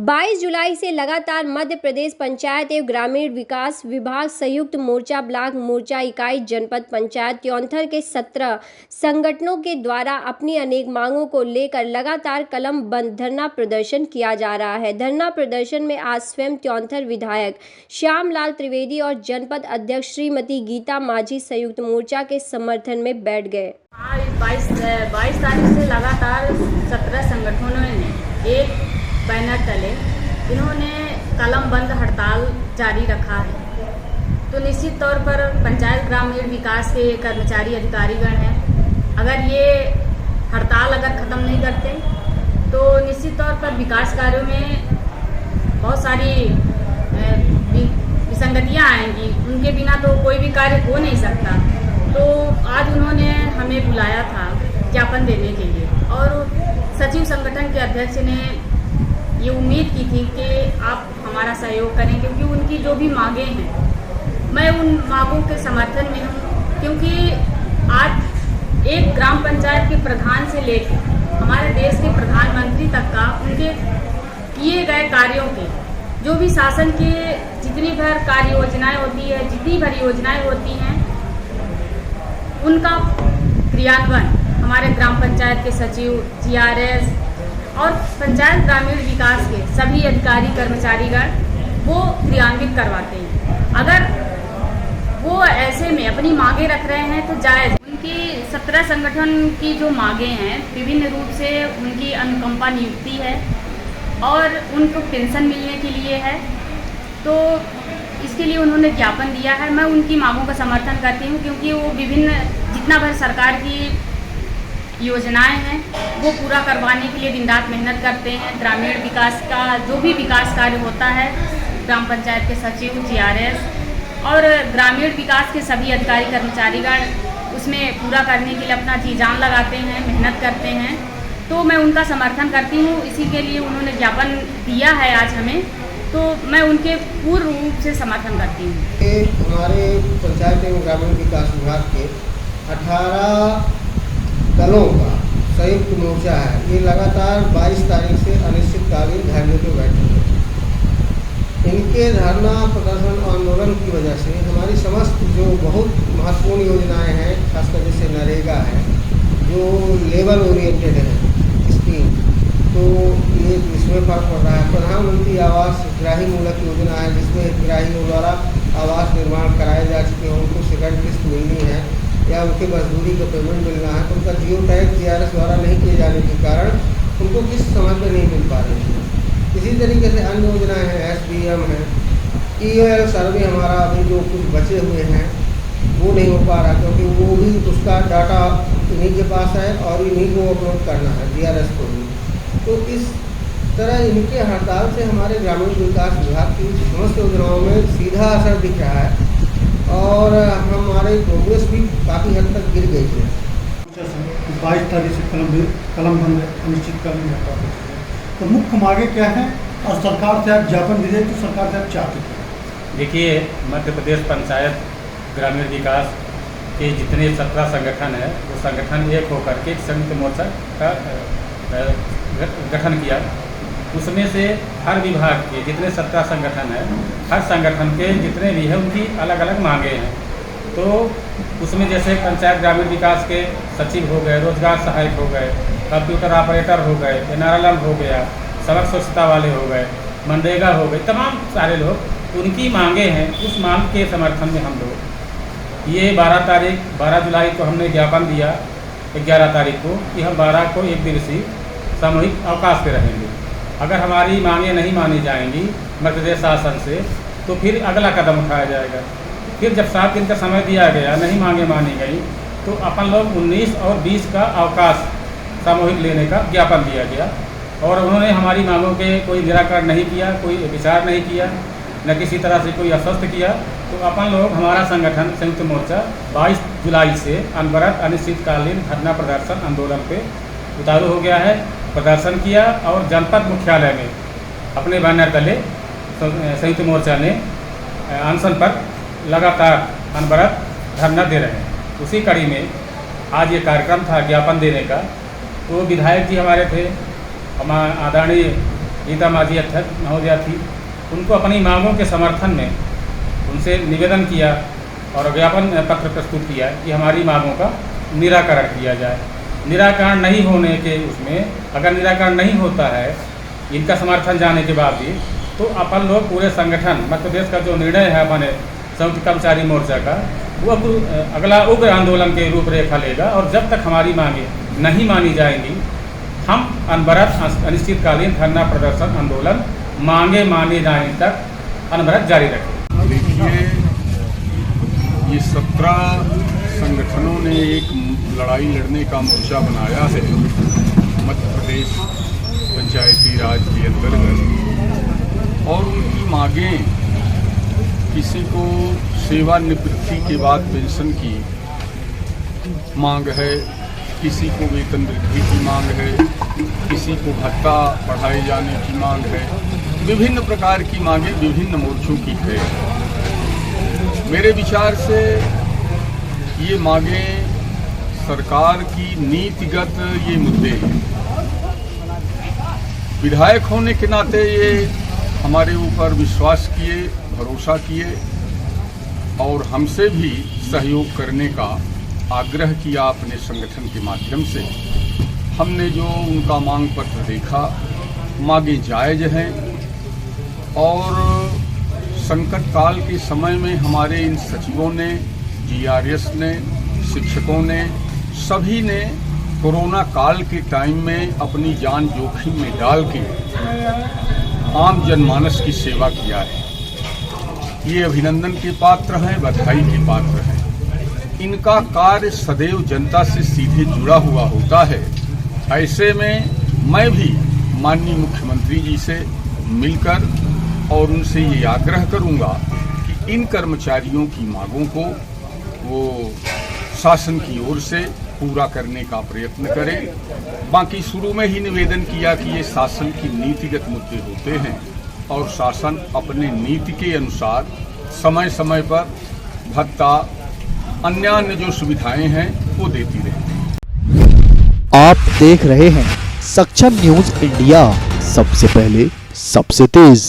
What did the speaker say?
22 जुलाई से लगातार मध्य प्रदेश पंचायत एवं ग्रामीण विकास विभाग संयुक्त मोर्चा ब्लॉक मोर्चा इकाई जनपद पंचायत त्योंथर के 17 संगठनों के द्वारा अपनी अनेक मांगों को लेकर लगातार कलम बंद धरना प्रदर्शन किया जा रहा है। धरना प्रदर्शन में आज स्वयं त्योंथर विधायक श्यामलाल त्रिवेदी और जनपद अध्यक्ष श्रीमती गीता माझी संयुक्त मोर्चा के समर्थन में बैठ गए। 22 तारीख से लगातार 17 संगठनों ने एक बैनर तले इन्होंने कलम बंद हड़ताल जारी रखा है। तो निश्चित तौर पर पंचायत ग्रामीण विकास के कर्मचारी अधिकारीगण हैं, अगर ये हड़ताल ख़त्म नहीं करते तो निश्चित तौर पर विकास कार्यों में बहुत सारी विसंगतियां आएंगी। उनके बिना तो कोई भी कार्य हो नहीं सकता। तो आज उन्होंने हमें बुलाया था ज्ञापन देने के लिए और सचिव संगठन के अध्यक्ष ने ये उम्मीद की थी कि आप हमारा सहयोग करें, क्योंकि उनकी जो भी मांगें हैं मैं उन मांगों के समर्थन में हूँ। क्योंकि आज एक ग्राम पंचायत के प्रधान से लेकर हमारे देश के प्रधानमंत्री तक का उनके किए गए कार्यों के जो भी शासन के जितनी भर कार्य योजनाएँ होती है, जितनी भर योजनाएँ होती हैं, उनका क्रियान्वयन हमारे ग्राम पंचायत के सचिव, GRS और पंचायत ग्रामीण विकास के सभी अधिकारी कर्मचारीगण वो क्रियान्वित करवाते हैं। अगर वो ऐसे में अपनी मांगे रख रहे हैं तो जायज़। उनकी 17 संगठन की जो मांगे हैं विभिन्न रूप से उनकी अनुकंपा नियुक्ति है और उनको पेंशन मिलने के लिए है। तो इसके लिए उन्होंने ज्ञापन दिया है। मैं उनकी मांगों का समर्थन करती हूँ, क्योंकि वो विभिन्न जितना भर सरकार की योजनाएं हैं वो पूरा करवाने के लिए दिन रात मेहनत करते हैं। ग्रामीण विकास का जो भी विकास कार्य होता है, ग्राम पंचायत के सचिव, GRS और ग्रामीण विकास के सभी अधिकारी कर्मचारीगण उसमें पूरा करने के लिए अपना जी जान लगाते हैं, मेहनत करते हैं। तो मैं उनका समर्थन करती हूँ। इसी के लिए उन्होंने ज्ञापन दिया है आज हमें, तो मैं उनके पूर्ण रूप से समर्थन करती हूँ। हमारे पंचायत एवं ग्रामीण विकास विभाग के 18 दलों का संयुक्त मोर्चा है। ये लगातार 22 तारीख से अनिश्चितकालीन धरने पे बैठे हैं। इनके धरना प्रदर्शन आंदोलन की वजह से हमारी समस्त जो बहुत महत्वपूर्ण योजनाएं हैं, खासकर जैसे नरेगा है जो लेबर ओरिएंटेड है स्कीम, तो ये इसमें फर्क पड़ रहा है। प्रधानमंत्री आवास हितग्राही मूलक योजना है जिसमें हितग्राहियों द्वारा आवास निर्माण कराए जा चुके हैं, उनको सेकंड किस्त मिलनी है या उनके मजदूरी का पेमेंट मिलना है, तो उनका जियो टैग GRS द्वारा नहीं किए जाने के कारण उनको किस्त समय पर नहीं मिल पा रही है। इसी तरीके से अन्य योजनाएं हैं, SBM है, EOL सर्वे हमारा अभी जो कुछ बचे हुए हैं वो नहीं हो पा रहा, क्योंकि वो भी उसका डाटा इन्हीं के पास है और इन्हीं को अपलोड करना है GRS को भी। तो इस तरह इनके हड़ताल से हमारे ग्रामीण विकास विभाग की समस्त योजनाओं में सीधा असर दिख रहा है और हमारे प्रोग्रेस भी काफ़ी हद तक गिर गई है। 22 तारीख से कलम बंद अनिश्चितकालीन हड़ताल। तो मुख्य मांगे क्या हैं और सरकार से आप ज्ञापन दीजिए तो सरकार से आप चाहते हैं? देखिए, मध्य प्रदेश पंचायत ग्रामीण विकास के जितने 17 संगठन हैं वो संगठन एक होकर के संयुक्त मोर्चा का गठन किया। उसमें से हर विभाग के जितने 17 संगठन हैं, हर संगठन के जितने भी हैं उनकी अलग अलग मांगे हैं। तो उसमें जैसे पंचायत ग्रामीण विकास के सचिव हो गए, रोजगार सहायक हो गए, कंप्यूटर ऑपरेटर हो गए, NRLM हो गया, सड़क स्वच्छता वाले हो गए, मनरेगा हो गए, तमाम सारे लोग उनकी मांगे हैं। उस मांग के समर्थन में हम लोग ये 12 जुलाई को हमने ज्ञापन दिया 11 तारीख को कि हम 12 को एक दिवसीय सामूहिक अवकाश पे रहेंगे। अगर हमारी मांगें नहीं मानी जाएंगी मध्य प्रदेश शासन से तो फिर अगला कदम उठाया जाएगा। फिर जब 7 दिन का समय दिया गया, नहीं मांगें मानी गई, तो अपन लोग 19 और 20 का अवकाश सामूहिक लेने का ज्ञापन दिया गया और उन्होंने हमारी मांगों के कोई निराकरण नहीं किया, कोई विचार नहीं किया, न किसी तरह से कोई आश्वस्त किया। तो अपन लोग हमारा संगठन संयुक्त मोर्चा 22 जुलाई से अनवरत अनिश्चितकालीन धरना प्रदर्शन आंदोलन पे उतारू हो गया है। प्रदर्शन किया और जनपद मुख्यालय में अपने बैनर तले संयुक्त मोर्चा ने अनशन पर लगातार अनवरत धरना दे रहे हैं। उसी कड़ी में आज ये कार्यक्रम था ज्ञापन देने का। तो विधायक जी हमारे थे, हमारे आदरणीय गीता माजी अध्यक्ष महोदया थी, उनको अपनी मांगों के समर्थन में उनसे निवेदन किया और ज्ञापन पत्र प्रस्तुत किया कि हमारी मांगों का निराकरण किया जाए। निराकरण नहीं होने के उसमें, अगर निराकरण नहीं होता है इनका समर्थन जाने के बाद भी, तो अपन लोग पूरे संगठन मध्य प्रदेश का जो निर्णय है अपने संयुक्त कर्मचारी मोर्चा का, वो अगला उग्र आंदोलन के रूपरेखा लेगा और जब तक हमारी मांगे नहीं मानी जाएंगी हम अनवरत अनिश्चितकालीन धरना प्रदर्शन आंदोलन मांगे माने जाने तक अनवरत जारी रखेंगे। देखिए, ये 17 संगठनों ने एक लड़ाई लड़ने का मोर्चा बनाया है मध्य प्रदेश पंचायती राज के अंतर्गत, और उनकी मांगें, किसी को सेवानिवृत्ति के बाद पेंशन की मांग है, किसी को वेतन वृद्धि की मांग है, किसी को भत्ता बढ़ाए जाने की मांग है, विभिन्न प्रकार की मांगें विभिन्न मोर्चों की है। मेरे विचार से ये मांगें सरकार की नीतिगत ये मुद्दे हैं। विधायक होने के नाते ये हमारे ऊपर विश्वास किए, भरोसा किए और हमसे भी सहयोग करने का आग्रह किया अपने संगठन के माध्यम से। हमने जो उनका मांग पत्र देखा, मांगें जायज़ हैं और संकट काल के समय में हमारे इन सचिवों ने, जीआरएस ने, शिक्षकों ने, सभी ने कोरोना काल के टाइम में अपनी जान जोखिम में डाल के आम जनमानस की सेवा किया है। ये अभिनंदन के पात्र हैं, बधाई के पात्र हैं। इनका कार्य सदैव जनता से सीधे जुड़ा हुआ होता है। ऐसे में मैं भी माननीय मुख्यमंत्री जी से मिलकर और उनसे ये आग्रह करूंगा कि इन कर्मचारियों की मांगों को वो शासन की ओर से पूरा करने का प्रयत्न करें। बाकी शुरू में ही निवेदन किया कि ये शासन की नीतिगत मुद्दे होते हैं और शासन अपने नीति के अनुसार समय समय पर भत्ता, अन्य जो सुविधाएं हैं वो देती रहे। आप देख रहे हैं सक्षम न्यूज इंडिया, सबसे पहले सबसे तेज।